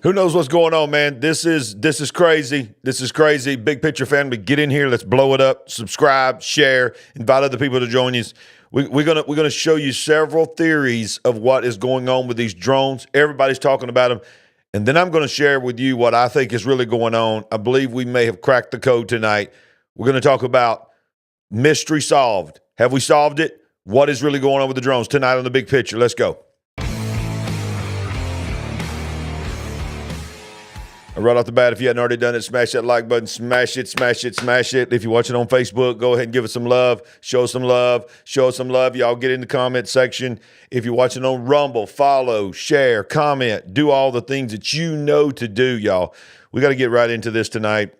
Who knows what's going on, man? This is crazy. This is crazy. Big Picture family, get in here. Let's blow it up. Subscribe, share, invite other people to join us. We're gonna show you several theories of what is going on with these drones. Everybody's talking about them, and then I'm going to share with you what I think is really going on. I believe we may have cracked the code tonight. We're going to talk about mystery solved. Have we solved it? What is really going on with the drones tonight on the Big Picture? Let's go. Right off the bat, if you hadn't already done it, smash that like button, smash it, smash it, smash it. If you're watching on Facebook, go ahead and give us some love, show us some love, show us some love. Y'all get in the comment section. If you're watching on Rumble, follow, share, comment, do all the things that you know to do, y'all. We got to get right into this tonight.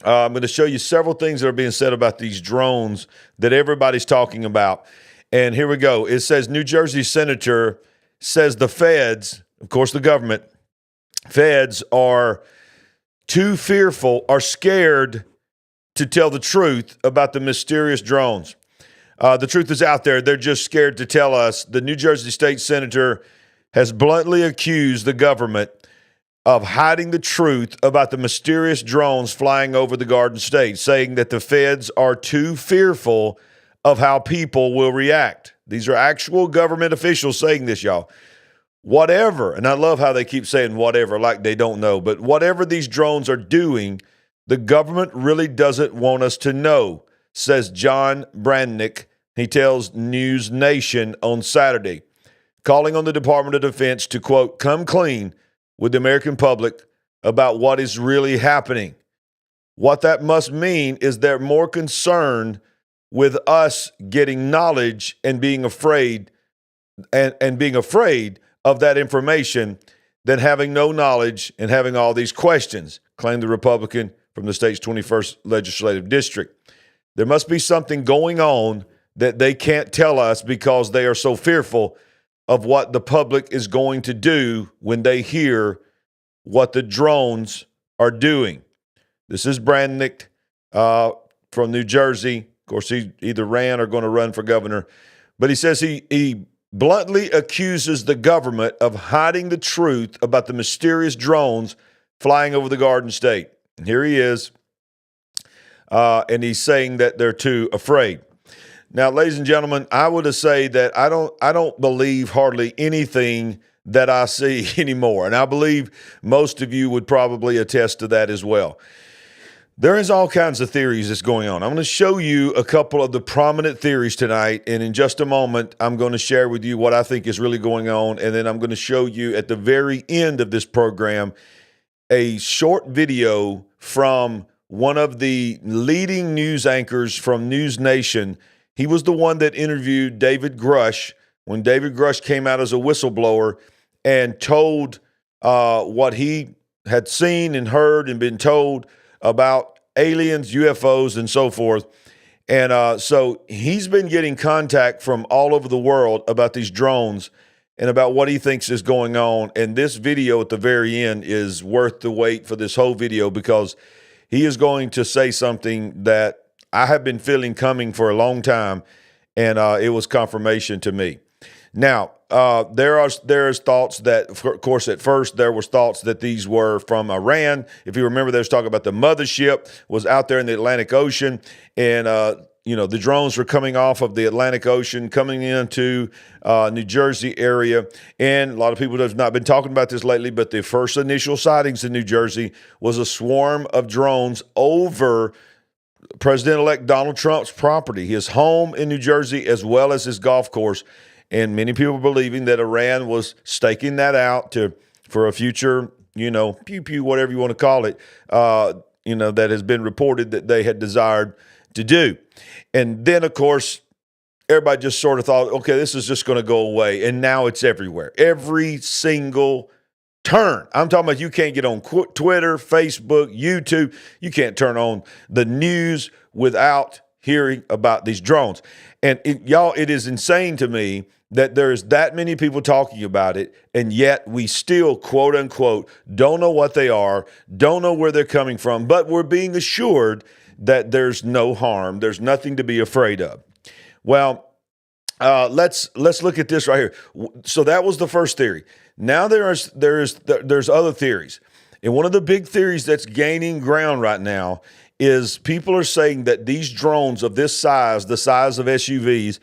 I'm going to show you several things that are being said about these drones that everybody's talking about. And here we go. It says New Jersey senator says the feds, of course the government, feds are too fearful, are scared to tell the truth about the mysterious drones. The truth is out there. They're just scared to tell us. The New Jersey state senator has bluntly accused the government of hiding the truth about the mysterious drones flying over the Garden State, saying that the feds are too fearful of how people will react. These are actual government officials saying this, y'all. Whatever, and I love how they keep saying whatever, like they don't know, but whatever these drones are doing, the government really doesn't want us to know, says John Brandnick. He tells News Nation on Saturday, calling on the Department of Defense to, quote, come clean with the American public about what is really happening. What that must mean is they're more concerned with us getting knowledge and being afraid and being afraid of that information than having no knowledge and having all these questions, claimed the Republican from the state's 21st legislative district. There must be something going on that they can't tell us because they are so fearful of what the public is going to do when they hear what the drones are doing. This is Brandnick from New Jersey. Of course, he either ran or going to run for governor. But he says he bluntly accuses the government of hiding the truth about the mysterious drones flying over the Garden State. And here he is, and he's saying that they're too afraid. Now, ladies and gentlemen, I would say that I don't believe hardly anything that I see anymore, and I believe most of you would probably attest to that as well. There is all kinds of theories that's going on. I'm going to show you a couple of the prominent theories tonight, and in just a moment, I'm going to share with you what I think is really going on, and then I'm going to show you at the very end of this program a short video from one of the leading news anchors from News Nation. He was the one that interviewed David Grush when David Grush came out as a whistleblower and told what he had seen and heard and been told about aliens, UFOs, and so forth. And so he's been getting contact from all over the world about these drones and about what he thinks is going on. And this video at the very end is worth the wait for this whole video because he is going to say something that I have been feeling coming for a long time, and it was confirmation to me. Now, there's thoughts that, of course, at first there was thoughts that these were from Iran. If you remember, they was talking about the mothership was out there in the Atlantic Ocean, and the drones were coming off of the Atlantic Ocean, coming into New Jersey area. And a lot of people have not been talking about this lately, but the first initial sightings in New Jersey was a swarm of drones over President-elect Donald Trump's property, his home in New Jersey, as well as his golf course. And many people believing that Iran was staking that out for a future, pew-pew, whatever you want to call it, that has been reported that they had desired to do. And then, of course, everybody just sort of thought, okay, this is just going to go away. And now it's everywhere. Every single turn. I'm talking about you can't get on Twitter, Facebook, YouTube. You can't turn on the news without hearing about these drones. And it is insane to me that there's that many people talking about it, and yet we still, quote unquote, don't know what they are, don't know where they're coming from, but we're being assured that there's no harm, there's nothing to be afraid of. Well, Let's look at this right here. So that was the first theory. Now there's other theories, and one of the big theories that's gaining ground right now is people are saying that these drones of this size, the size of SUVs,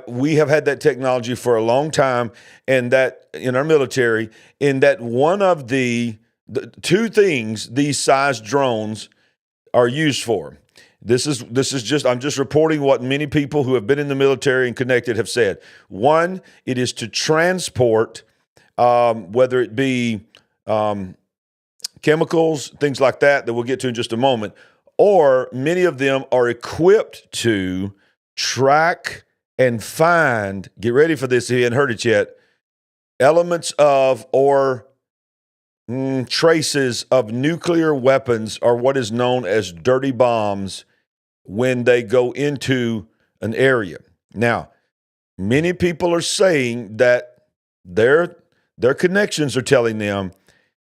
we have had that technology for a long time, and that in our military, and that one of the two things these size drones are used for. This is just I'm just reporting what many people who have been in the military and connected have said. One, it is to transport, whether it be chemicals, things like that we'll get to in just a moment, or many of them are equipped to track and find, get ready for this if you hadn't heard it yet, elements of or traces of nuclear weapons, or what is known as dirty bombs, when they go into an area. Now, many people are saying that their connections are telling them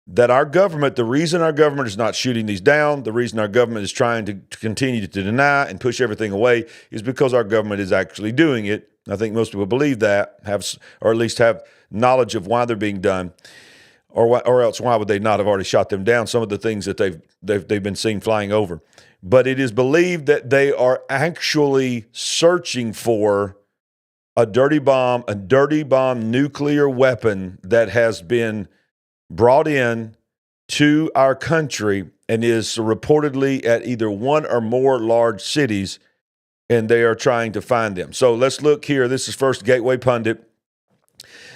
that our government, the reason our government is not shooting these down, the reason our government is trying to continue to deny and push everything away, is because our government is actually doing it. I think most people believe that, or at least have knowledge of why they're being done, or else why would they not have already shot them down? Some of the things that they've been seen flying over. But it is believed that they are actually searching for a dirty bomb nuclear weapon that has been brought in to our country and is reportedly at either one or more large cities, and they are trying to find them. So let's look here. This is First Gateway Pundit.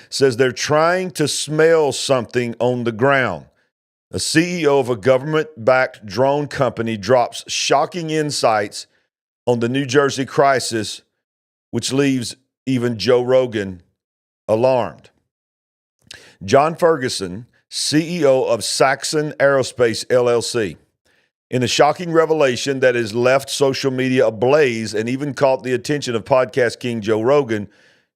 Says they're trying to smell something on the ground. A CEO of a government-backed drone company drops shocking insights on the New Jersey crisis, which leaves even Joe Rogan alarmed. John Ferguson, CEO of Saxon Aerospace LLC, in a shocking revelation that has left social media ablaze and even caught the attention of podcast king Joe Rogan,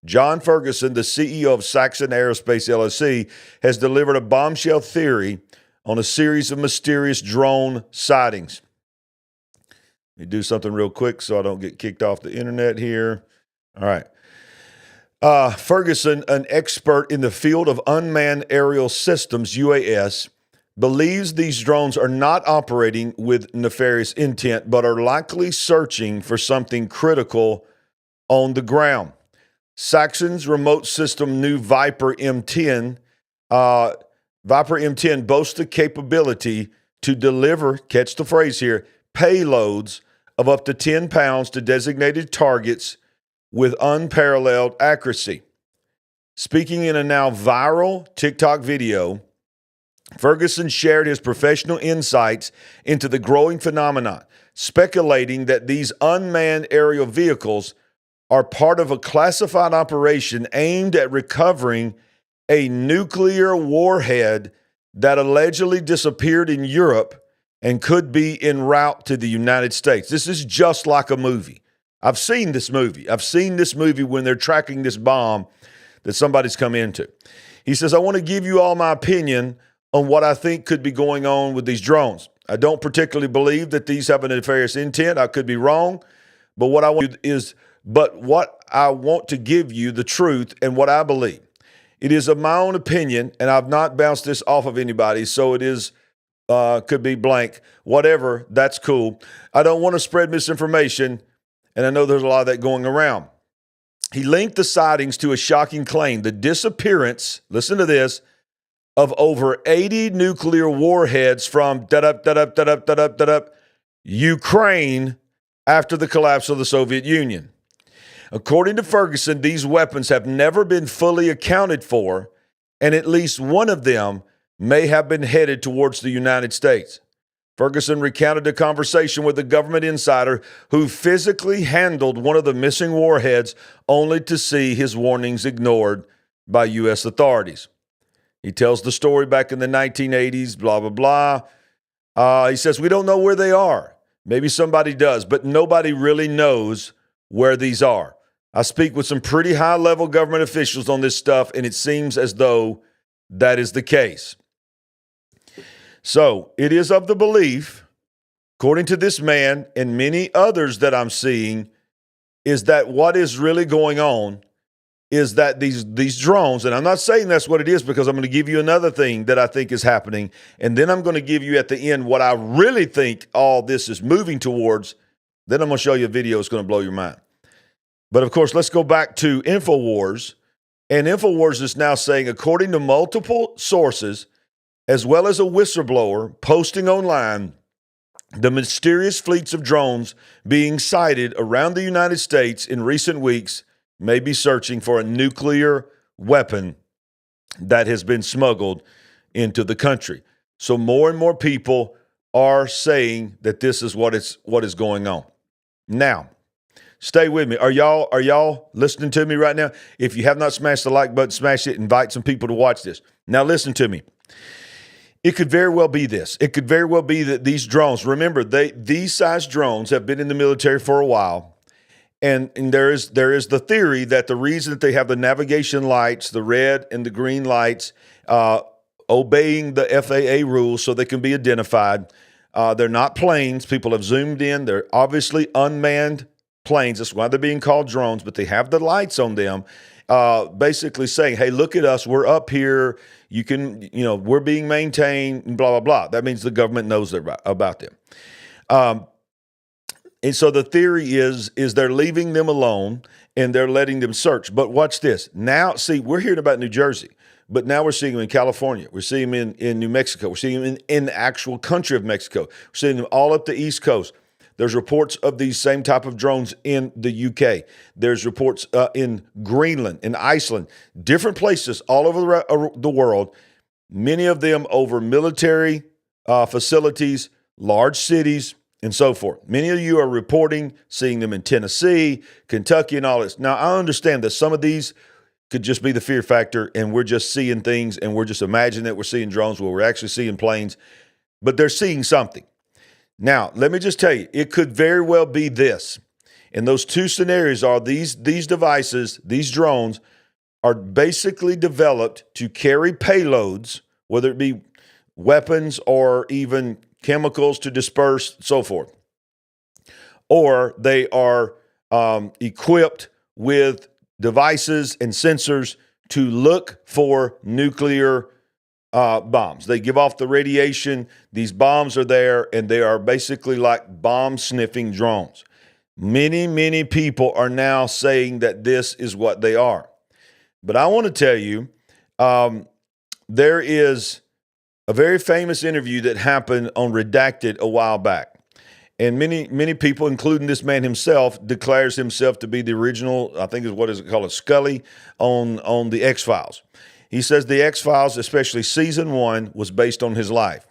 John Ferguson, the CEO of Saxon Aerospace LLC, has delivered a bombshell theory on a series of mysterious drone sightings. Let me do something real quick so I don't get kicked off the internet here. All right. Ferguson, an expert in the field of unmanned aerial systems, UAS, believes these drones are not operating with nefarious intent, but are likely searching for something critical on the ground. Saxon's remote system new Viper M10 boasts the capability to deliver, catch the phrase here, payloads of up to 10 pounds to designated targets with unparalleled accuracy. Speaking in a now viral TikTok video, Ferguson shared his professional insights into the growing phenomenon, speculating that these unmanned aerial vehicles are part of a classified operation aimed at recovering a nuclear warhead that allegedly disappeared in Europe and could be en route to the United States. This is just like a movie. I've seen this movie. I've seen this movie when they're tracking this bomb that somebody's come into. He says, I want to give you all my opinion on what I think could be going on with these drones. I don't particularly believe that these have a nefarious intent. I could be wrong, but what I want to give you the truth and what I believe. It is of my own opinion, and I've not bounced this off of anybody, so it is could be blank, whatever, that's cool. I don't want to spread misinformation, and I know there's a lot of that going around. He linked the sightings to a shocking claim, the disappearance, listen to this, of over 80 nuclear warheads from Ukraine after the collapse of the Soviet Union. According to Ferguson, these weapons have never been fully accounted for, and at least one of them may have been headed towards the United States. Ferguson recounted a conversation with a government insider who physically handled one of the missing warheads only to see his warnings ignored by U.S. authorities. He tells the story back in the 1980s, blah, blah, blah. He says, we don't know where they are. Maybe somebody does, but nobody really knows where these are. I speak with some pretty high-level government officials on this stuff, and it seems as though that is the case. So it is of the belief, according to this man and many others that I'm seeing, is that what is really going on is that these drones, and I'm not saying that's what it is, because I'm going to give you another thing that I think is happening, and then I'm going to give you at the end what I really think all this is moving towards. Then I'm going to show you a video that's going to blow your mind. But of course, let's go back to InfoWars. And InfoWars is now saying, according to multiple sources, as well as a whistleblower posting online, the mysterious fleets of drones being sighted around the United States in recent weeks may be searching for a nuclear weapon that has been smuggled into the country. So more and more people are saying that this is what is going on. Now, stay with me. Are y'all listening to me right now? If you have not smashed the like button, smash it. Invite some people to watch this. Now listen to me. It could very well be this. It could very well be that these drones, remember, these size drones have been in the military for a while. And there is the theory that the reason that they have the navigation lights, the red and the green lights, obeying the FAA rules so they can be identified. They're not planes. People have zoomed in. They're obviously unmanned planes. That's why they're being called drones, but they have the lights on them, basically saying, hey, look at us. We're up here. You can, we're being maintained, and blah, blah, blah. That means the government knows about them. And so the theory is they're leaving them alone and they're letting them search. But watch this. Now, see, we're hearing about New Jersey, but now we're seeing them in California. We're seeing them in New Mexico. We're seeing them in the actual country of Mexico. We're seeing them all up the East Coast. There's reports of these same type of drones in the UK. There's reports in Greenland, in Iceland, different places all over the world, many of them over military facilities, large cities, and so forth. Many of you are reporting, seeing them in Tennessee, Kentucky, and all this. Now, I understand that some of these could just be the fear factor, and we're just seeing things, and we're just imagining that we're seeing drones where we're actually seeing planes, but they're seeing something. Now, let me just tell you, it could very well be this. And those two scenarios are these devices, these drones, are basically developed to carry payloads, whether it be weapons or even chemicals to disperse, so forth. Or they are equipped with devices and sensors to look for nuclear bombs. They give off the radiation. These bombs are there, and they are basically like bomb-sniffing drones. Many, many people are now saying that this is what they are. But I want to tell you, there is a very famous interview that happened on Redacted a while back. And many people, including this man himself, declares himself to be the original, I think is what is it called, a Scully on the X-Files. He says the X-Files, especially season 1, was based on his life.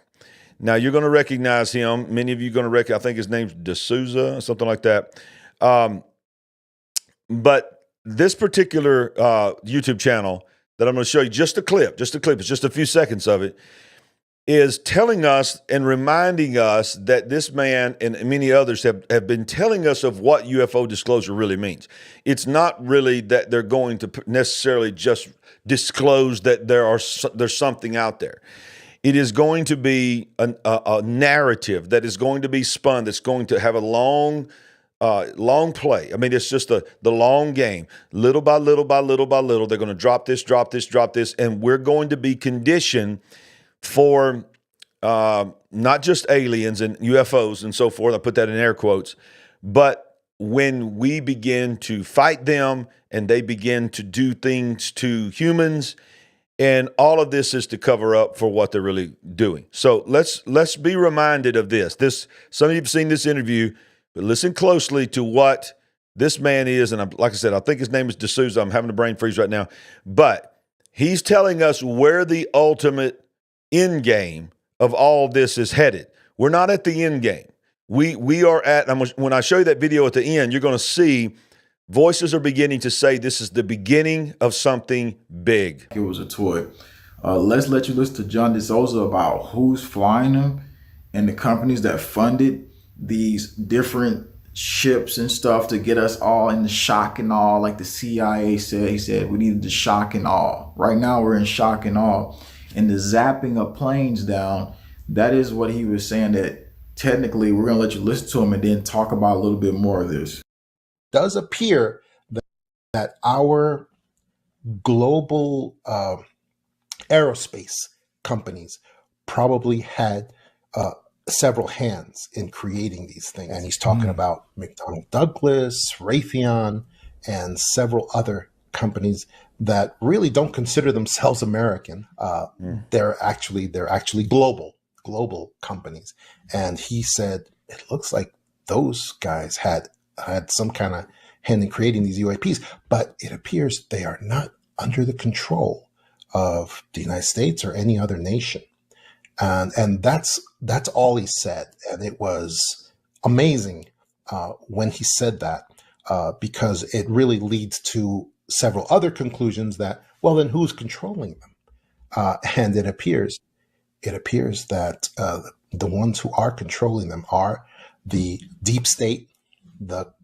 Now, you're going to recognize him. Many of you are going to recognize, I think his name's D'Souza, something like that. But this particular YouTube channel that I'm going to show you, just a clip, it's just a few seconds of it, is telling us and reminding us that this man and many others have been telling us of what UFO disclosure really means. It's not really that they're going to necessarily just disclose that there's something out there. It is going to be a narrative that is going to be spun, that's going to have a long play. I mean, it's just the long game. Little by little by little by little, they're going to drop this, and we're going to be conditioned for not just aliens and UFOs and so forth, I put that in air quotes, but when we begin to fight them and they begin to do things to humans, and all of this is to cover up for what they're really doing. So let's be reminded of this. Some of you have seen this interview, but listen closely to what this man is. And like I said, I think his name is D'Souza. I'm having a brain freeze right now, but he's telling us where the ultimate end game of all this is headed. We're not at the end game. We are at, when I show you that video at the end, you're going to see voices are beginning to say this is the beginning of something big. It was a toy. Let's let you listen to John D'Souza about who's flying them and the companies that funded these different ships and stuff to get us all in the shock and awe, like the CIA said. He said we needed the shock and awe. Right now we're in shock and awe. And the zapping of planes down, that is what he was saying, that technically we're going to let you listen to him and then talk about a little bit more of this. does appear that our global aerospace companies probably had several hands in creating these things. And he's talking about McDonnell Douglas, Raytheon, and several other companies that really don't consider themselves American. They're actually global companies. And he said it looks like those guys had some kind of hand in creating these UAPs, but it appears they are not under the control of the United States or any other nation. And that's all he said. And it was amazing when he said that, because it really leads to several other conclusions that, well, then who's controlling them? And it appears that the ones who are controlling them are the deep state,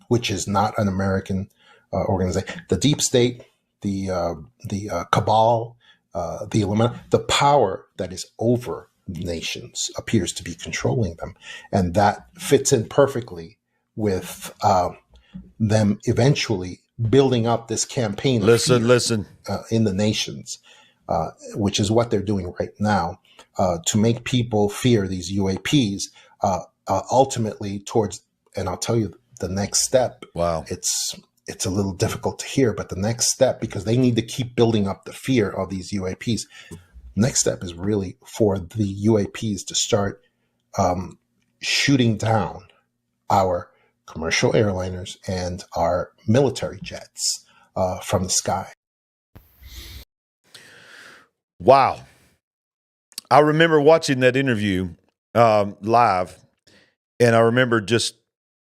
which is not an American organization, the deep state, the cabal, the Illuminati, the power that is over nations appears to be controlling them. And that fits in perfectly with them eventually building up this campaign of fear, in the nations, which is what they're doing right now, to make people fear these UAPs, ultimately towards, and I'll tell you the next step. Wow. It's a little difficult to hear, but the next step, because they need to keep building up the fear of these UAPs, next step is really for the UAPs to start shooting down our commercial airliners and our military jets from the sky. Wow. I remember watching that interview live, and I remember just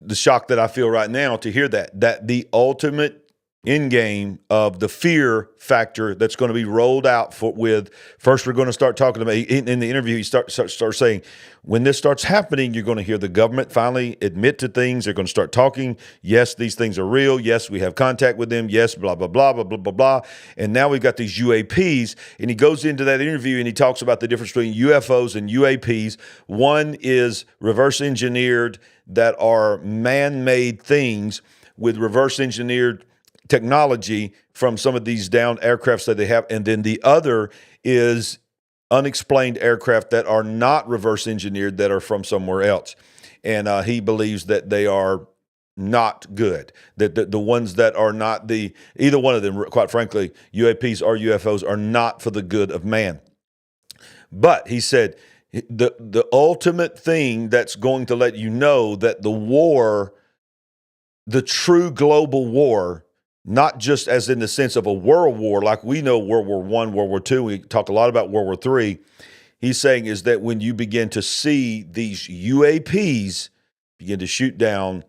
the shock that I feel right now to hear that the ultimate end game of the fear factor that's going to be rolled out first we're going to start talking about, in the interview, he starts saying, when this starts happening, you're going to hear the government finally admit to things. They're going to start talking. Yes, these things are real. Yes, we have contact with them. Yes, blah, blah, blah, blah, blah, blah, blah. And now we've got these UAPs, and he goes into that interview and he talks about the difference between UFOs and UAPs. One is reverse engineered, that are man-made things with reverse engineered technology from some of these downed aircrafts that they have. And then the other is unexplained aircraft that are not reverse engineered, that are from somewhere else. And he believes that they are not good, that the ones that are not either one of them, quite frankly, UAPs or UFOs, are not for the good of man. But he said, the ultimate thing that's going to let you know that the war, the true global war, not just as in the sense of a world war, like we know World War I, World War II, we talk a lot about World War III, he's saying is that when you begin to see these UAPs begin to shoot down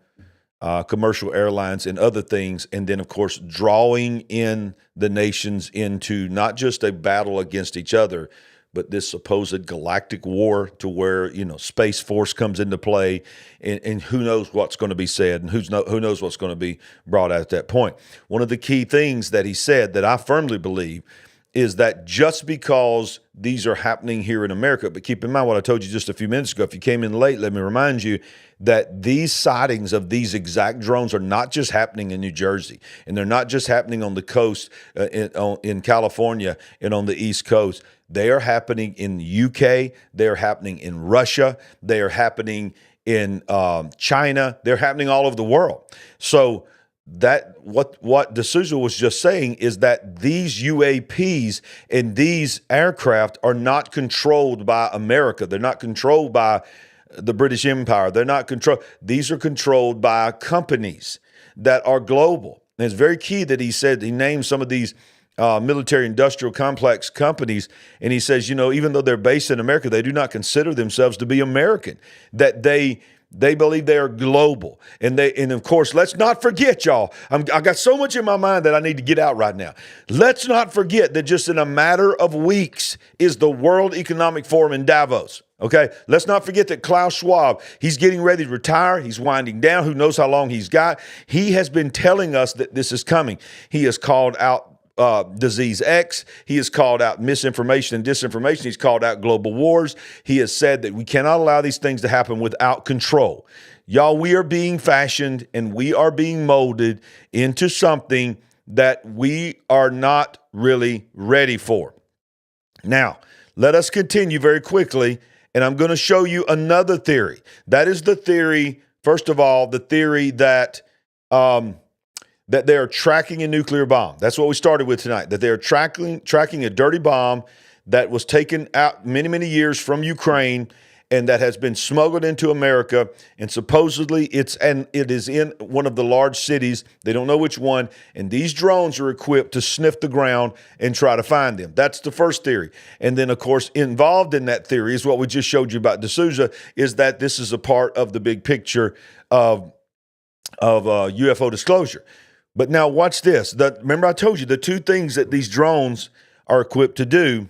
commercial airlines and other things, and then, of course, drawing in the nations into not just a battle against each other, but this supposed galactic war, to where, Space Force comes into play, and who knows what's going to be said, and who knows what's going to be brought out at that point. One of the key things that he said that I firmly believe is that just because these are happening here in America, but keep in mind what I told you just a few minutes ago. If you came in late, let me remind you that these sightings of these exact drones are not just happening in New Jersey, and they're not just happening on the coast in California and on the East Coast. They are happening in the UK. They are happening in Russia. They are happening in China. They're happening all over the world. So that what D'Souza was just saying is that these UAPs and these aircraft are not controlled by America. They're not controlled by the British Empire. They're not controlled. These are controlled by companies that are global. And it's very key that he named some of these military industrial complex companies. And he says, even though they're based in America, they do not consider themselves to be American, that they believe they are global. And of course, let's not forget, y'all, I got so much in my mind that I need to get out right now. Let's not forget that just in a matter of weeks is the World Economic Forum in Davos. Okay, let's not forget that Klaus Schwab, he's getting ready to retire. He's winding down. Who knows how long he's got. He has been telling us that this is coming. He has called out disease X. He has called out misinformation and disinformation. He's called out global wars. He has said that we cannot allow these things to happen without control. Y'all, we are being fashioned and we are being molded into something that we are not really ready for. Now, let us continue very quickly, and I'm going to show you another theory. That is the theory, first of all, the theory that that they are tracking a nuclear bomb. That's what we started with tonight, that they are tracking a dirty bomb that was taken out many, many years from Ukraine and that has been smuggled into America. And supposedly it is in one of the large cities. They don't know which one. And these drones are equipped to sniff the ground and try to find them. That's the first theory. And then, of course, involved in that theory is what we just showed you about D'Souza, is that this is a part of the big picture of UFO disclosure. But now watch this. Remember I told you the two things that these drones are equipped to do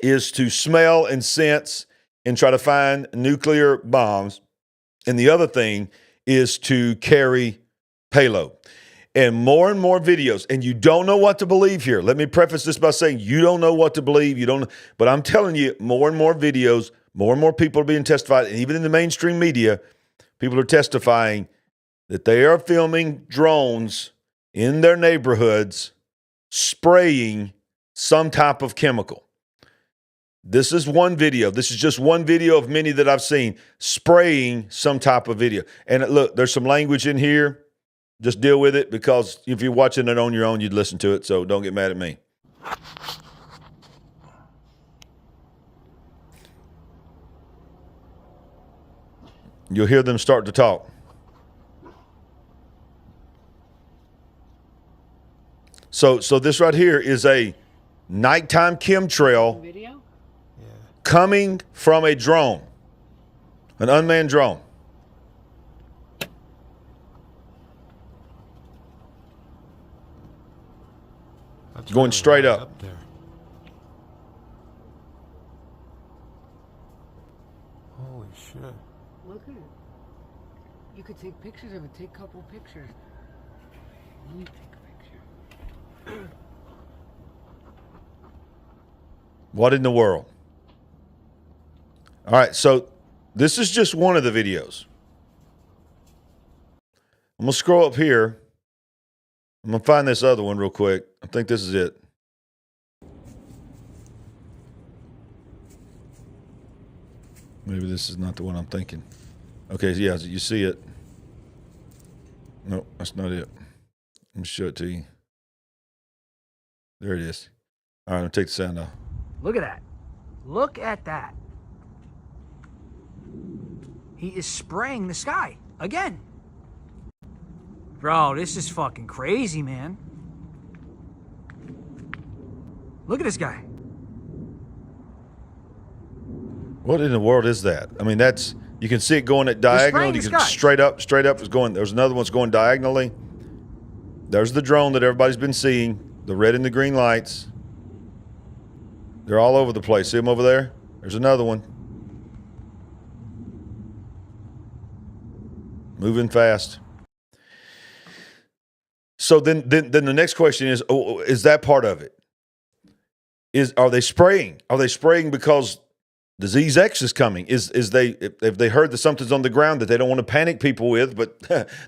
is to smell and sense and try to find nuclear bombs. And the other thing is to carry payload. And more videos, and you don't know what to believe here. Let me preface this by saying you don't know what to believe. You don't, but I'm telling you, more and more videos, more and more people are being testified, and even in the mainstream media, people are testifying that they are filming drones in their neighborhoods spraying some type of chemical. This is one video. This is just one video of many that I've seen spraying some type of video. And look, there's some language in here. Just deal with it, because if you're watching it on your own, you'd listen to it. So don't get mad at me. You'll hear them start to talk. So this right here is a nighttime chemtrail Video? coming from a drone, an unmanned drone. That's Going really straight high up. there. Holy shit. Look at it. You could take pictures of it. Take a couple pictures. Let me take a picture. What in the world? All right, so this is just one of the videos. I'm going to scroll up here. I'm going to find this other one real quick. I think this is it. Maybe this is not the one I'm thinking. Okay, yeah, you see it. No, that's not it. Let me show it to you. There it is. All right, I'm going to take the sound off. Look at that. Look at that. He is spraying the sky again. Bro, this is fucking crazy, man. Look at this guy. What in the world is that? I mean, that's, you can see it going at diagonal. You can straight up is going. There's another one's going diagonally. There's the drone that everybody's been seeing, the red and the green lights. They're all over the place. See them over there? There's another one. Moving fast. So then the next question is that part of it? Are they spraying? Are they spraying because disease X is coming? If they heard that something's on the ground that they don't want to panic people with, but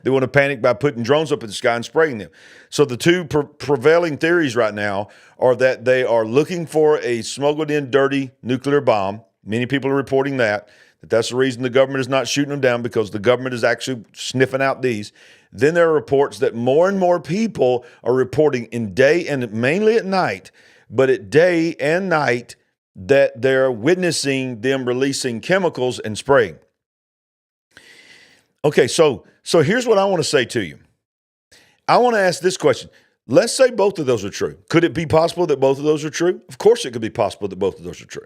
they want to panic by putting drones up in the sky and spraying them. So the two prevailing theories right now are that they are looking for a smuggled in dirty nuclear bomb. Many people are reporting that that's the reason the government is not shooting them down, because the government is actually sniffing out these. Then there are reports that more and more people are reporting in day and mainly at night, but at day and night, that they're witnessing them releasing chemicals and spraying. Okay, so here's what I want to say to you. I want to ask this question. Let's say both of those are true. Could it be possible that both of those are true? Of course it could be possible that both of those are true.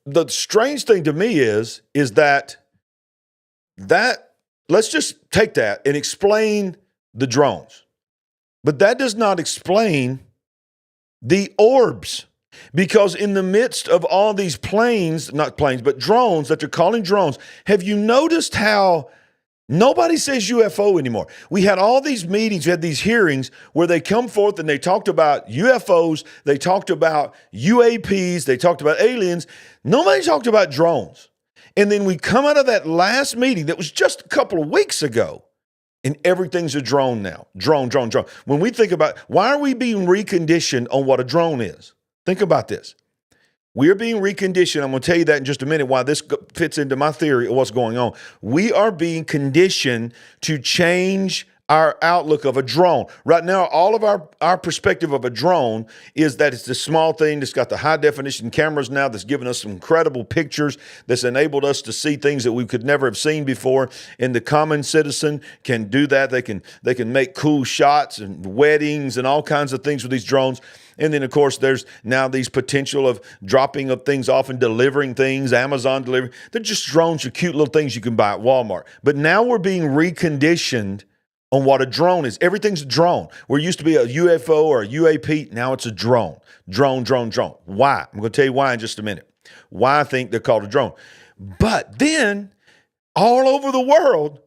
The strange thing to me is that let's just take that and explain the drones. But that does not explain the orbs. Because in the midst of all these planes, not planes, but drones that they're calling drones, have you noticed how Nobody says UFO anymore. We had all these meetings, we had these hearings where they come forth and they talked about UFOs, they talked about UAPs, they talked about aliens. Nobody talked about drones. And then we come out of that last meeting that was just a couple of weeks ago, and everything's a drone now. Drone. When we think about, why are we being reconditioned on what a drone is? Think about this. We're being reconditioned. I'm going to tell you that in just a minute, why this fits into my theory of what's going on. We are being conditioned to change our outlook of a drone. Right now, all of our perspective of a drone is that it's this small thing that's got the high definition cameras now that's giving us some incredible pictures, that's enabled us to see things that we could never have seen before. And the common citizen can do that. They can make cool shots and weddings and all kinds of things with these drones. And then, of course, there's now these potential of dropping of things off and delivering things, Amazon delivery. They're just drones, are cute little things you can buy at Walmart. But now we're being reconditioned on what a drone is. Everything's a drone. Where it used to be a UFO or a UAP, now it's a drone. Drone. Why? I'm going to tell you why in just a minute. Why I think they're called a drone. But then, all over the world,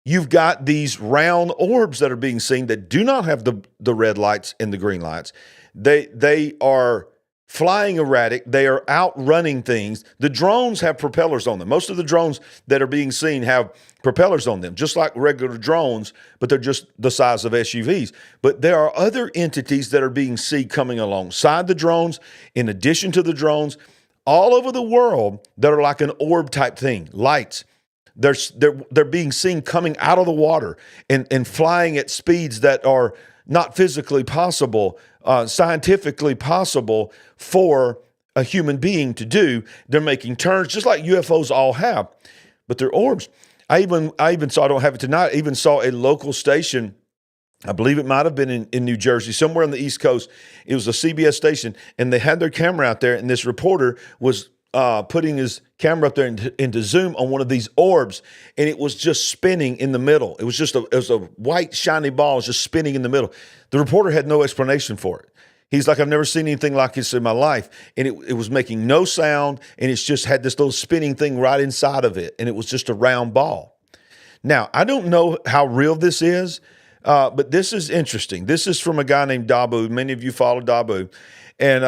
you've got these round orbs that are being seen that do not have the red lights and the green lights. They are flying erratic. They are outrunning things. The drones have propellers on them. Most of the drones that are being seen have propellers on them, just like regular drones, but they're just the size of SUVs. But there are other entities that are being seen coming alongside the drones, in addition to the drones, all over the world that are like an orb type thing, lights. They're being seen coming out of the water and flying at speeds that are not physically possible, scientifically possible for a human being to do. They're making turns just like UFOs all have, but they're orbs. I even saw, I don't have it tonight, I even saw a local station, I believe it might have been in New Jersey, somewhere on the East Coast. It was a CBS station, and they had their camera out there, and this reporter was putting his camera up there into zoom on one of these orbs, and it was just spinning in the middle. It was a white shiny ball, it was just spinning in the middle. The reporter had no explanation for it. He's like, I've never seen anything like this in my life. And it was making no sound, and it's just had this little spinning thing right inside of it, and it was just a round ball. Now, I don't know how real this is, but this is interesting. This is from a guy named Dabu. Many of you follow Dabu. And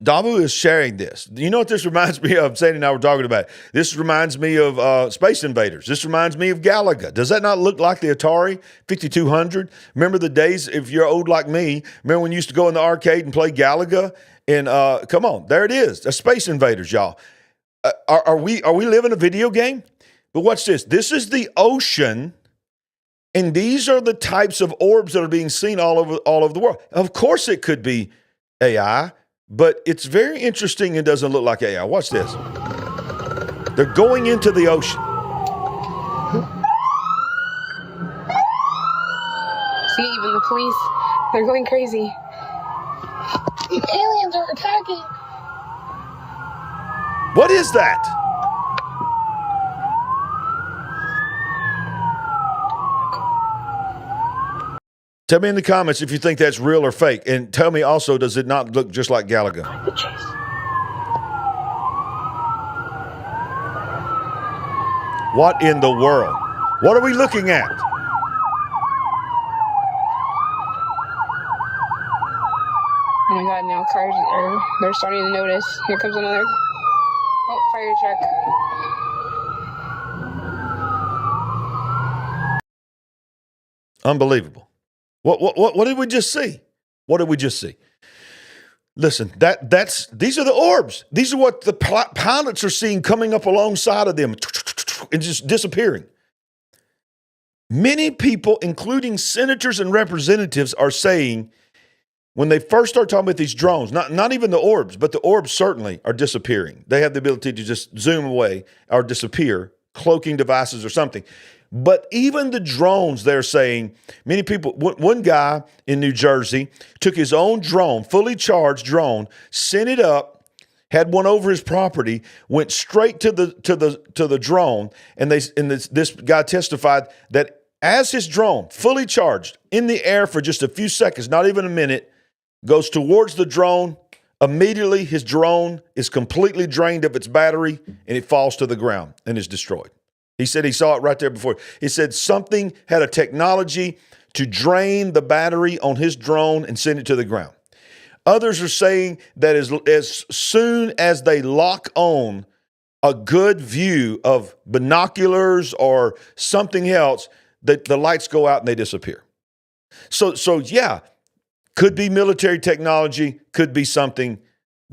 Dabu is sharing this. You know what this reminds me of? Sandy and I were talking about it. This reminds me of Space Invaders. This reminds me of Galaga. Does that not look like the Atari 5200? Remember the days, if you're old like me, remember when you used to go in the arcade and play Galaga? And come on, there it is. That's Space Invaders, y'all. Are we living a video game? But watch this. This is the ocean, and these are the types of orbs that are being seen all over the world. Of course it could be AI, but it's very interesting and doesn't look like AI. Watch this. They're going into the ocean. See, even the police, they're going crazy. Aliens are attacking. What is that? Tell me in the comments if you think that's real or fake. And tell me also, does it not look just like Galaga? The chase. What in the world? What are we looking at? Oh my God, now cars they're starting to notice. Here comes another. Oh, fire truck. Unbelievable. What did we just see? What did we just see? Listen, these are the orbs. These are what the pilots are seeing coming up alongside of them and just disappearing. Many people, including senators and representatives, are saying when they first start talking about these drones, not even the orbs, but the orbs certainly are disappearing. They have the ability to just zoom away or disappear, cloaking devices or something. But even the drones, they're saying, many people, one guy in New Jersey took his own drone, fully charged drone, sent it up, had one over his property, went straight to the drone, and this guy testified that as his drone, fully charged, in the air for just a few seconds, not even a minute, goes towards the drone, immediately his drone is completely drained of its battery, and it falls to the ground and is destroyed. He said he saw it right there before. He said something had a technology to drain the battery on his drone and send it to the ground. Others are saying that as soon as they lock on a good view of binoculars or something else, the lights go out and they disappear. So yeah, could be military technology, could be something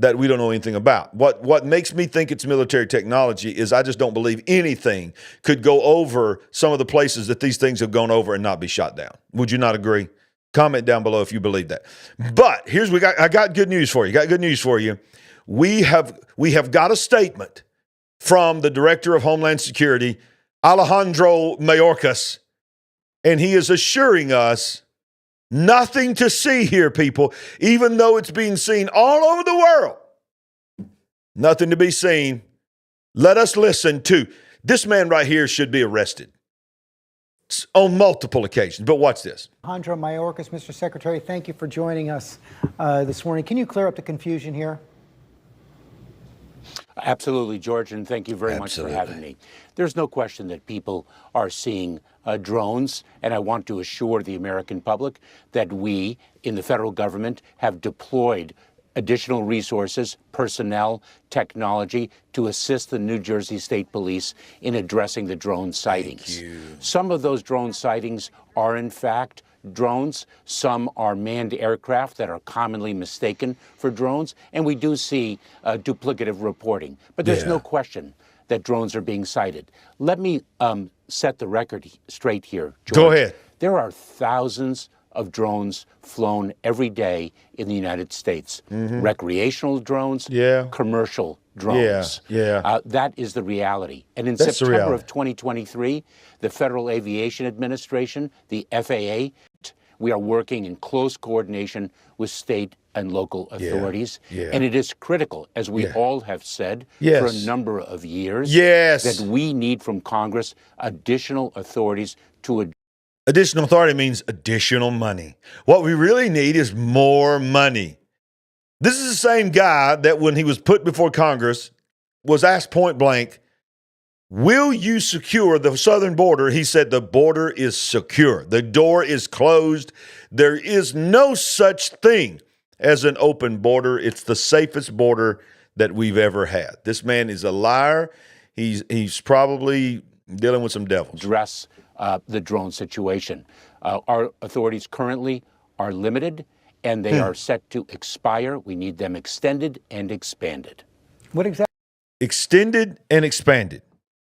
that we don't know anything about. What makes me think it's military technology is I just don't believe anything could go over some of the places that these things have gone over and not be shot down. Would you not agree? Comment down below if you believe that. But I got good news for you. Got good news for you. We have got a statement from the Director of Homeland Security, Alejandro Mayorkas, and he is assuring us nothing to see here, people, even though it's being seen all over the world. Nothing to be seen. Let us listen to this man right here should be arrested on multiple occasions. But watch this. Alejandro Mayorkas, Mr. Secretary, thank you for joining us this morning. Can you clear up the confusion here? Absolutely, George, and thank you very much for having me. There's no question that people are seeing drones, and I want to assure the American public that we in the federal government have deployed additional resources, personnel, technology to assist the New Jersey State Police in addressing the drone sightings. Some of those drone sightings are, in fact, drones. Some are manned aircraft that are commonly mistaken for drones, and we do see duplicative reporting. But there's no question that drones are being sighted. Let me set the record straight here, George. Go ahead. There are thousands of drones flown every day in the United States. Recreational drones, commercial drones. That is the reality. And in September of 2023, the Federal Aviation Administration, the FAA, we are working in close coordination with state and local authorities. And it is critical, as we all have said for a number of years, that we need from Congress additional authorities to Additional authority means additional money. What we really need is more money. This is the same guy that when he was put before Congress was asked point blank, will you secure the southern border? He said the border is secure. The door is closed. There is no such thing as an open border. It's the safest border that we've ever had. This man is a liar. He's probably dealing with some devils. Address the drone situation. Our authorities currently are limited, and they are set to expire. We need them extended and expanded. What exactly? Extended and expanded.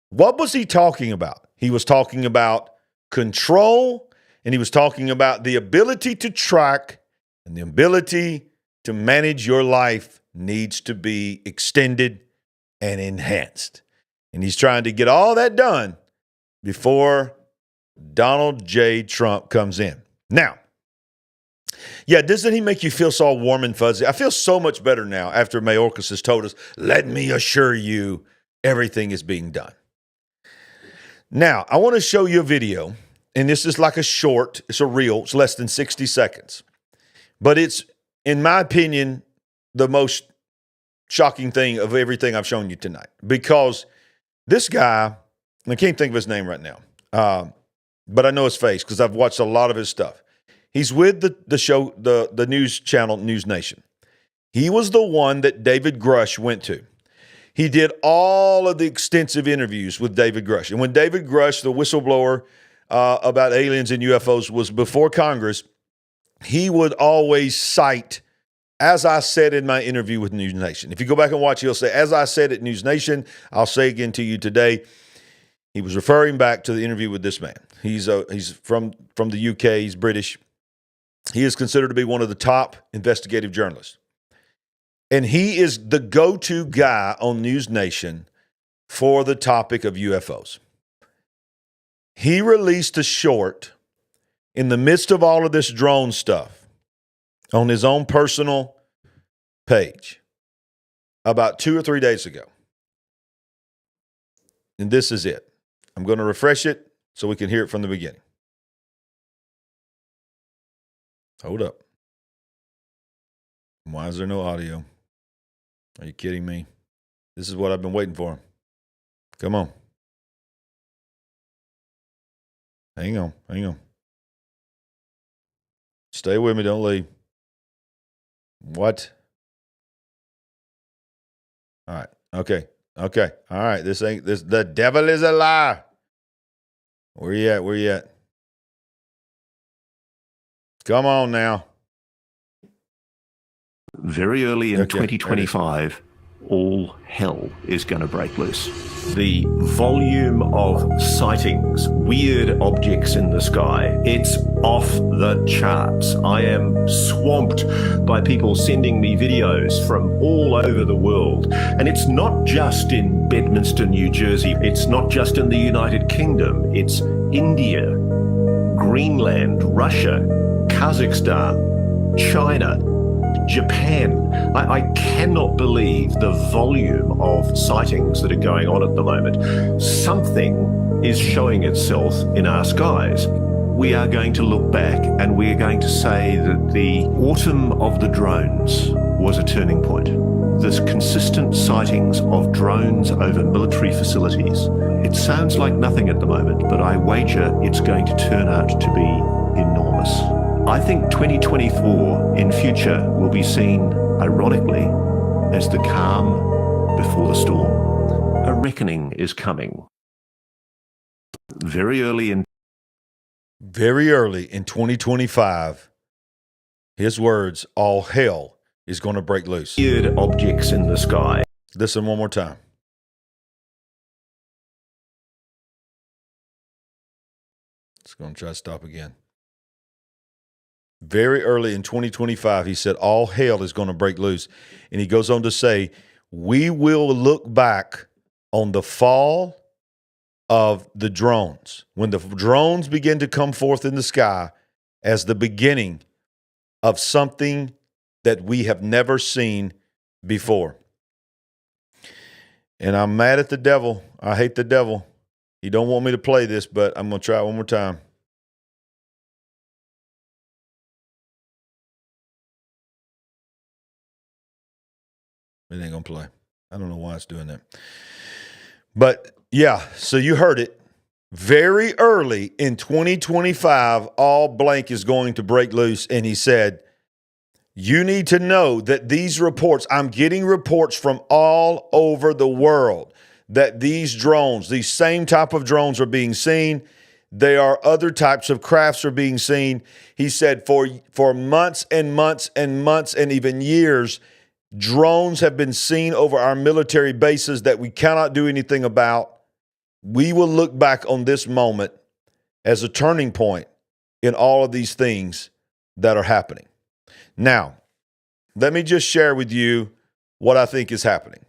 What was he talking about? He was talking about control, and he was talking about the ability to track, and the ability to manage your life needs to be extended and enhanced. And he's trying to get all that done before Donald J. Trump comes in. Now, doesn't he make you feel so warm and fuzzy? I feel so much better now after Mayorkas has told us, let me assure you everything is being done. Now, I want to show you a video, and this is like a short, it's a reel, it's less than 60 seconds. But it's, in my opinion, the most shocking thing of everything I've shown you tonight. Because this guy, I can't think of his name right now, but I know his face because I've watched a lot of his stuff. He's with the show, the news channel News Nation. He was the one that David Grush went to. He did all of the extensive interviews with David Grush. And when David Grush, the whistleblower about aliens and UFOs, was before Congress, he would always cite, as I said in my interview with News Nation. If you go back and watch, he'll say, as I said at News Nation, I'll say again to you today. He was referring back to the interview with this man. He's from the UK. He's British. He is considered to be one of the top investigative journalists. And he is the go-to guy on News Nation for the topic of UFOs. He released a short in the midst of all of this drone stuff on his own personal page about 2 or 3 days ago. And this is it. I'm going to refresh it so we can hear it from the beginning. Hold up. Why is there no audio? Are you kidding me? This is what I've been waiting for. Come on. Hang on. Stay with me. Don't leave. What? All right. Okay. All right. The devil is a lie. Where you at? Come on now. Very early in 2025, all hell is going to break loose. The volume of sightings, weird objects in the sky, it's off the charts. I am swamped by people sending me videos from all over the world. And it's not just in Bedminster, New Jersey. It's not just in the United Kingdom. It's India, Greenland, Russia, Kazakhstan, China, Japan. I cannot believe the volume of sightings that are going on at the moment. Something is showing itself in our skies. We are going to look back and we are going to say that the autumn of the drones was a turning point. There's consistent sightings of drones over military facilities. It sounds like nothing at the moment, but I wager it's going to turn out to be enormous. I think 2024 in future will be seen, ironically, as the calm before the storm. A reckoning is coming. Very early in 2025, his words, all hell is going to break loose. Weird objects in the sky. Listen one more time. It's going to try to stop again. Very early in 2025, he said, all hell is going to break loose. And he goes on to say, we will look back on the fall of the drones, when the drones begin to come forth in the sky, as the beginning of something that we have never seen before. And I'm mad at the devil. I hate the devil. He don't want me to play this, but I'm going to try it one more time. It ain't going to play. I don't know why it's doing that. But yeah, so you heard it. Very early in 2025, all blank is going to break loose. And he said, you need to know that these reports, I'm getting reports from all over the world that these drones, these same type of drones are being seen. They are other types of crafts are being seen. He said for months and months and months and even years, drones have been seen over our military bases that we cannot do anything about. We will look back on this moment as a turning point in all of these things that are happening. Now, let me just share with you what I think is happening.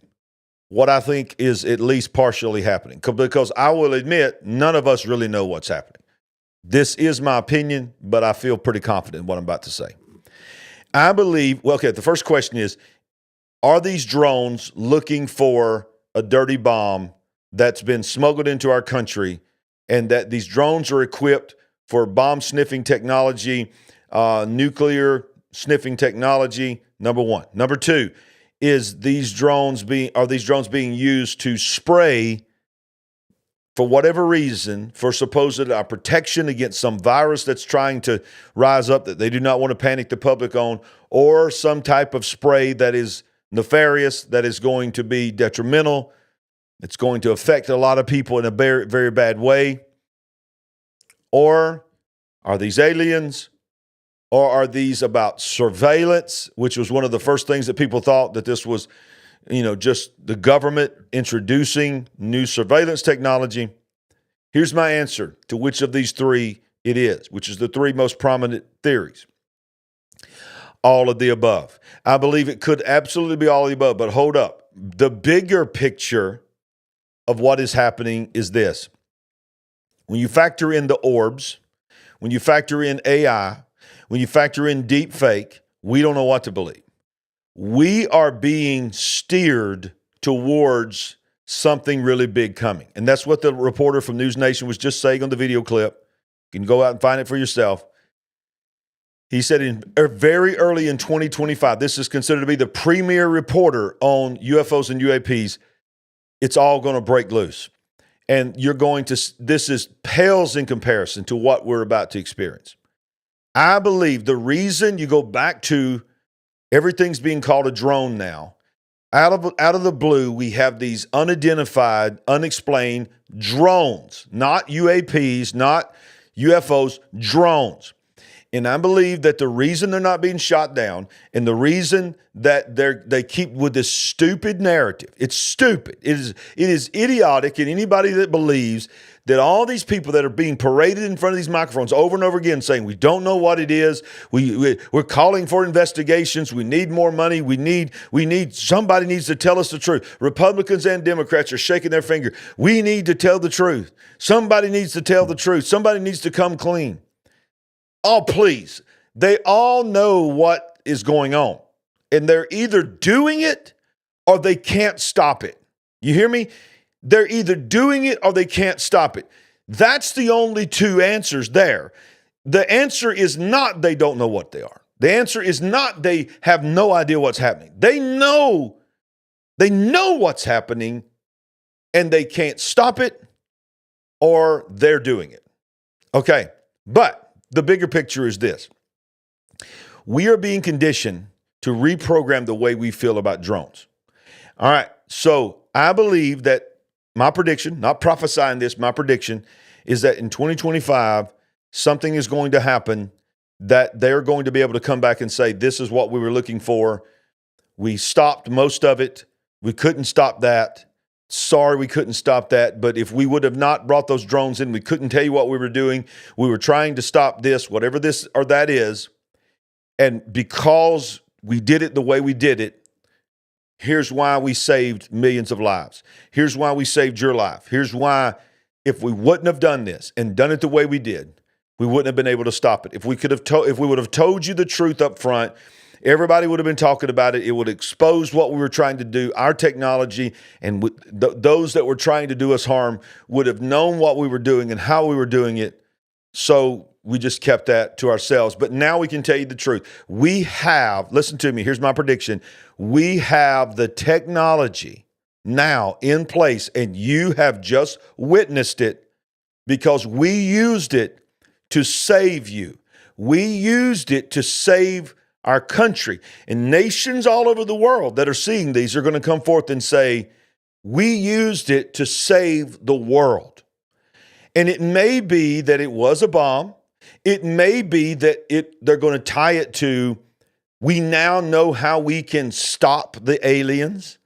What I think is at least partially happening. Because I will admit, none of us really know what's happening. This is my opinion, but I feel pretty confident in what I'm about to say. I believe, well, okay, the first question is, are these drones looking for a dirty bomb that's been smuggled into our country, and that these drones are equipped for bomb sniffing technology, nuclear sniffing technology? Number one. Number two, are these drones being used to spray, for whatever reason, for supposed protection against some virus that's trying to rise up that they do not want to panic the public on, or some type of spray that is nefarious, that is going to be detrimental, it's going to affect a lot of people in a very, very bad way? Or are these aliens? Or are these about surveillance, which was one of the first things that people thought, that this was, just the government introducing new surveillance technology? Here's my answer to which of these three it is, which is the three most prominent theories. All of the above. I believe it could absolutely be all of the above, but hold up. The bigger picture of what is happening is this. When you factor in the orbs, when you factor in AI, when you factor in deep fake, we don't know what to believe. We are being steered towards something really big coming. And that's what the reporter from News Nation was just saying on the video clip. You can go out and find it for yourself. He said very early in 2025, this is considered to be the premier reporter on UFOs and UAPs, it's all going to break loose. And you're going to, this is pales in comparison to what we're about to experience. I believe the reason you go back to everything's being called a drone now, out of the blue, we have these unidentified, unexplained drones, not UAPs, not UFOs, drones. And I believe that the reason they're not being shot down and the reason that they keep with this stupid narrative, it's stupid. It is idiotic. And anybody that believes that all these people that are being paraded in front of these microphones over and over again saying, we don't know what it is. We're calling for investigations. We need more money. Somebody needs to tell us the truth. Republicans and Democrats are shaking their finger. We need to tell the truth. Somebody needs to tell the truth. Somebody needs to come clean. Oh, please. They all know what is going on. And they're either doing it or they can't stop it. You hear me? They're either doing it or they can't stop it. That's the only two answers there. The answer is not they don't know what they are. The answer is not they have no idea what's happening. They know what's happening and they can't stop it or they're doing it. Okay, but the bigger picture is this. We are being conditioned to reprogram the way we feel about drones. All right, so I believe that my prediction, not prophesying this, my prediction is that in 2025, something is going to happen that they're going to be able to come back and say, this is what we were looking for. We stopped most of it. We couldn't stop that. Sorry, we couldn't stop that. But if we would have not brought those drones in, we couldn't tell you what we were doing. We were trying to stop this, whatever this or that is. And because we did it the way we did it, here's why we saved millions of lives. Here's why we saved your life. Here's why, if we wouldn't have done this and done it the way we did, we wouldn't have been able to stop it. If we would have told you the truth up front, everybody would have been talking about it. It would expose what we were trying to do, our technology, and those that were trying to do us harm would have known what we were doing and how we were doing it. So we just kept that to ourselves. But now we can tell you the truth. We have, listen to me, here's my prediction. We have the technology now in place, and you have just witnessed it because we used it to save you. We used it to save our country. And nations all over the world that are seeing these are going to come forth and say, we used it to save the world. And it may be that it was a bomb. It may be that they're going to tie it to, we now know how we can stop the aliens.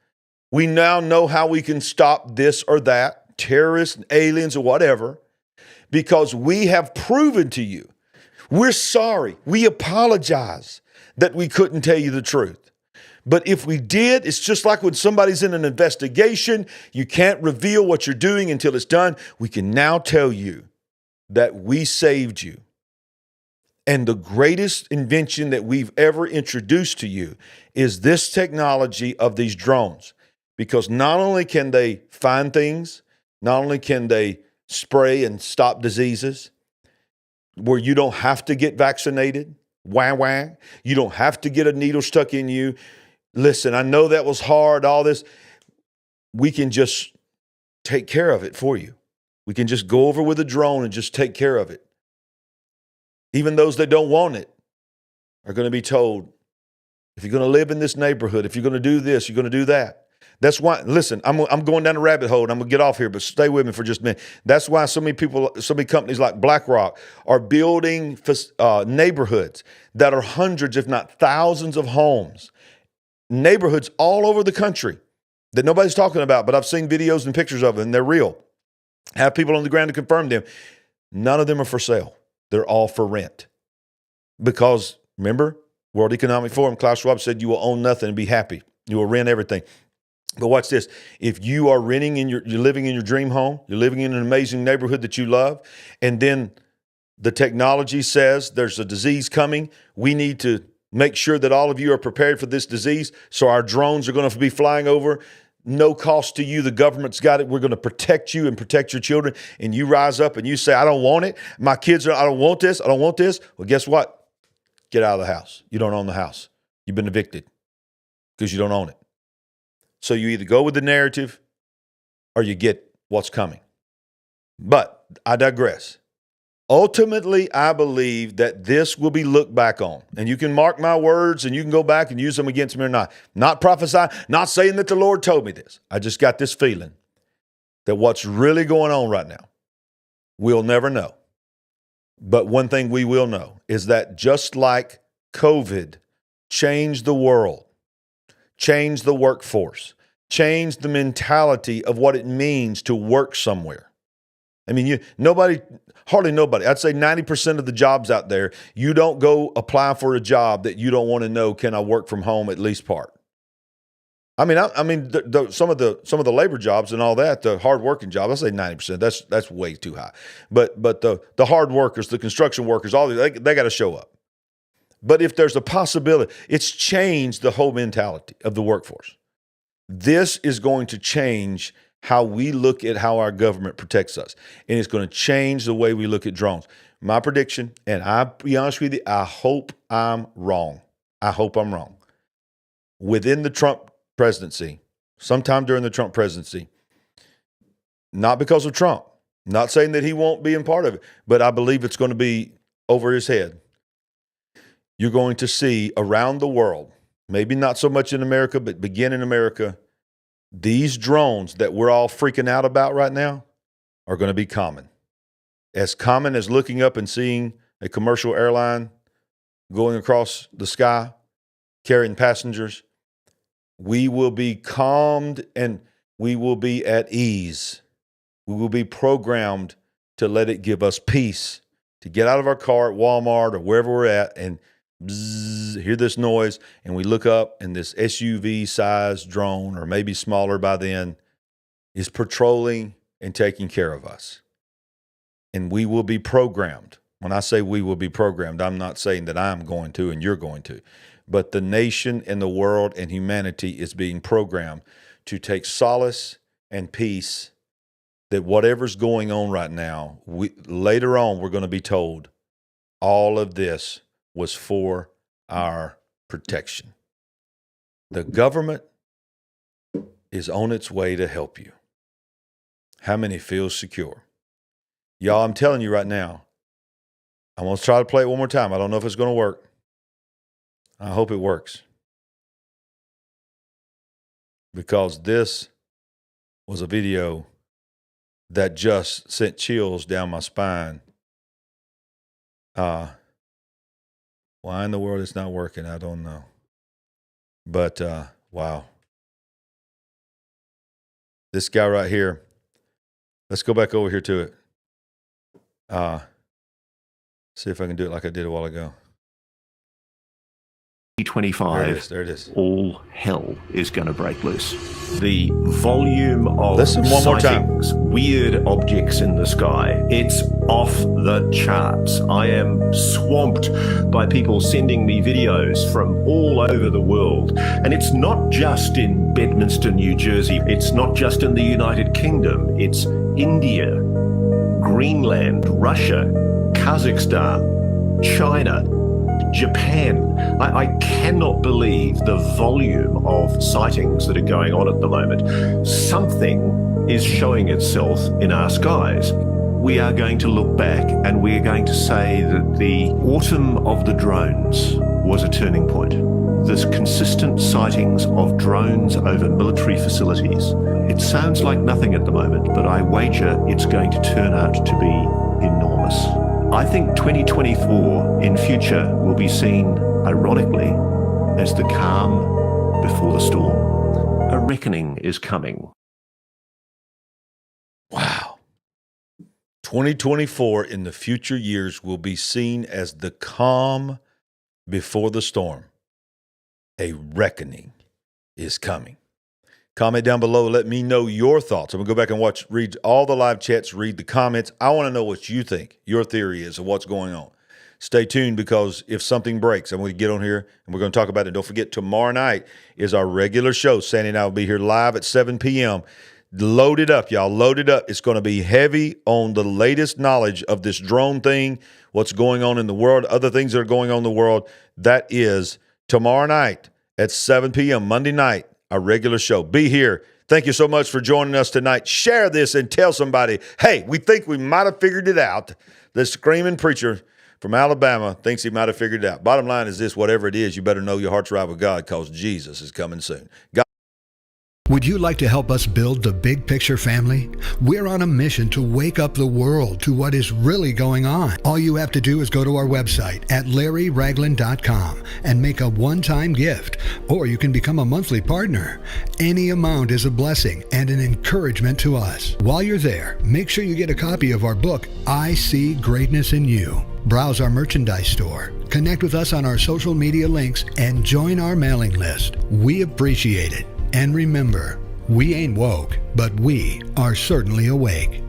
We now know how we can stop this or that, terrorists, aliens, or whatever, because we have proven to you. We're sorry. We apologize that we couldn't tell you the truth. But if we did, it's just like when somebody's in an investigation, you can't reveal what you're doing until it's done. We can now tell you that we saved you. And the greatest invention that we've ever introduced to you is this technology of these drones. Because not only can they find things, not only can they spray and stop diseases where you don't have to get vaccinated, wah. You don't have to get a needle stuck in you. Listen, I know that was hard, all this. We can just take care of it for you. We can just go over with a drone and just take care of it. Even those that don't want it are going to be told, if you're going to live in this neighborhood, if you're going to do this, you're going to do that. That's why, listen, I'm going down a rabbit hole and I'm going to get off here, but stay with me for just a minute. That's why so many people, so many companies like BlackRock are building neighborhoods that are hundreds, if not thousands of homes, neighborhoods all over the country that nobody's talking about, but I've seen videos and pictures of them and they're real. Have people on the ground to confirm them. None of them are for sale. They're all for rent. Because remember, World Economic Forum, Klaus Schwab said you will own nothing and be happy. You will rent everything. But watch this. If you are renting you're living in your dream home, you're living in an amazing neighborhood that you love, and then the technology says there's a disease coming, we need to make sure that all of you are prepared for this disease. So our drones are going to be flying over. No cost to you. The government's got it. We're going to protect you and protect your children. And you rise up and you say, I don't want it. My kids I don't want this. I don't want this. Well, guess what? Get out of the house. You don't own the house. You've been evicted because you don't own it. So you either go with the narrative or you get what's coming. But I digress. Ultimately, I believe that this will be looked back on. And you can mark my words and you can go back and use them against me or not. Not prophesying, not saying that the Lord told me this. I just got this feeling that what's really going on right now, we'll never know. But one thing we will know is that just like COVID changed the world, changed the workforce, changed the mentality of what it means to work somewhere. I mean, hardly nobody. I'd say 90% of the jobs out there, you don't go apply for a job that you don't want to know, can I work from home at least part? I mean, some of the labor jobs and all that, the hard working jobs, I say 90%. That's way too high. But the hard workers, the construction workers, all they got to show up. But if there's a possibility, it's changed the whole mentality of the workforce. This is going to change how we look at how our government protects us. And it's going to change the way we look at drones. My prediction, and I'll be honest with you, I hope I'm wrong. I hope I'm wrong. Within the Trump presidency, sometime during the Trump presidency, not because of Trump, not saying that he won't be in part of it, but I believe it's going to be over his head. You're going to see around the world, maybe not so much in America, but begin in America, these drones that we're all freaking out about right now are going to be common. As common as looking up and seeing a commercial airline going across the sky, carrying passengers. We will be calmed and we will be at ease. We will be programmed to let it give us peace, to get out of our car at Walmart or wherever we're at and bzzz, hear this noise, and we look up and this SUV-sized drone, or maybe smaller by then, is patrolling and taking care of us. And we will be programmed. When I say we will be programmed, I'm not saying that I'm going to and you're going to, but the nation and the world and humanity is being programmed to take solace and peace that whatever's going on right now, later on we're going to be told all of this was for our protection. The government is on its way to help you. How many feel secure? Y'all, I'm telling you right now, I'm going to try to play it one more time. I don't know if it's going to work. I hope it works. Because this was a video that just sent chills down my spine. Why in the world it's not working, I don't know. But, wow. This guy right here, let's go back over here to it. See if I can do it like I did a while ago. 2025, there it is. All hell is going to break loose. The volume of Listen one more time. sightings, weird objects in the sky, it's off the charts. I am swamped by people sending me videos from all over the world. And it's not just in Bedminster, New Jersey. It's not just in the United Kingdom. It's India, Greenland, Russia, Kazakhstan, China, Japan. I cannot believe the volume of sightings that are going on at the moment. Something is showing itself in our skies. We are going to look back and we are going to say that the autumn of the drones was a turning point. There's consistent sightings of drones over military facilities. It sounds like nothing at the moment, but I wager it's going to turn out to be enormous. I think 2024 in future will be seen, ironically, as the calm before the storm. A reckoning is coming. Wow. 2024 in the future years will be seen as the calm before the storm. A reckoning is coming. Comment down below. Let me know your thoughts. I'm going to go back and read all the live chats, read the comments. I want to know what you think, your theory is of what's going on. Stay tuned, because if something breaks, I'm going to get on here and we're going to talk about it. Don't forget, tomorrow night is our regular show. Sandy and I will be here live at 7 p.m. Load it up, y'all. Load it up. It's going to be heavy on the latest knowledge of this drone thing, what's going on in the world, other things that are going on in the world. That is tomorrow night at 7 p.m., Monday night. Our regular show. Be here. Thank you so much for joining us tonight. Share this and tell somebody, hey, we think we might have figured it out. The screaming preacher from Alabama thinks he might have figured it out. Bottom line is this, whatever it is, you better know your heart's right with God because Jesus is coming soon. Would you like to help us build the big picture family? We're on a mission to wake up the world to what is really going on. All you have to do is go to our website at larryragland.com and make a one-time gift, or you can become a monthly partner. Any amount is a blessing and an encouragement to us. While you're there, make sure you get a copy of our book, I See Greatness in You. Browse our merchandise store, connect with us on our social media links, and join our mailing list. We appreciate it. And remember, we ain't woke, but we are certainly awake.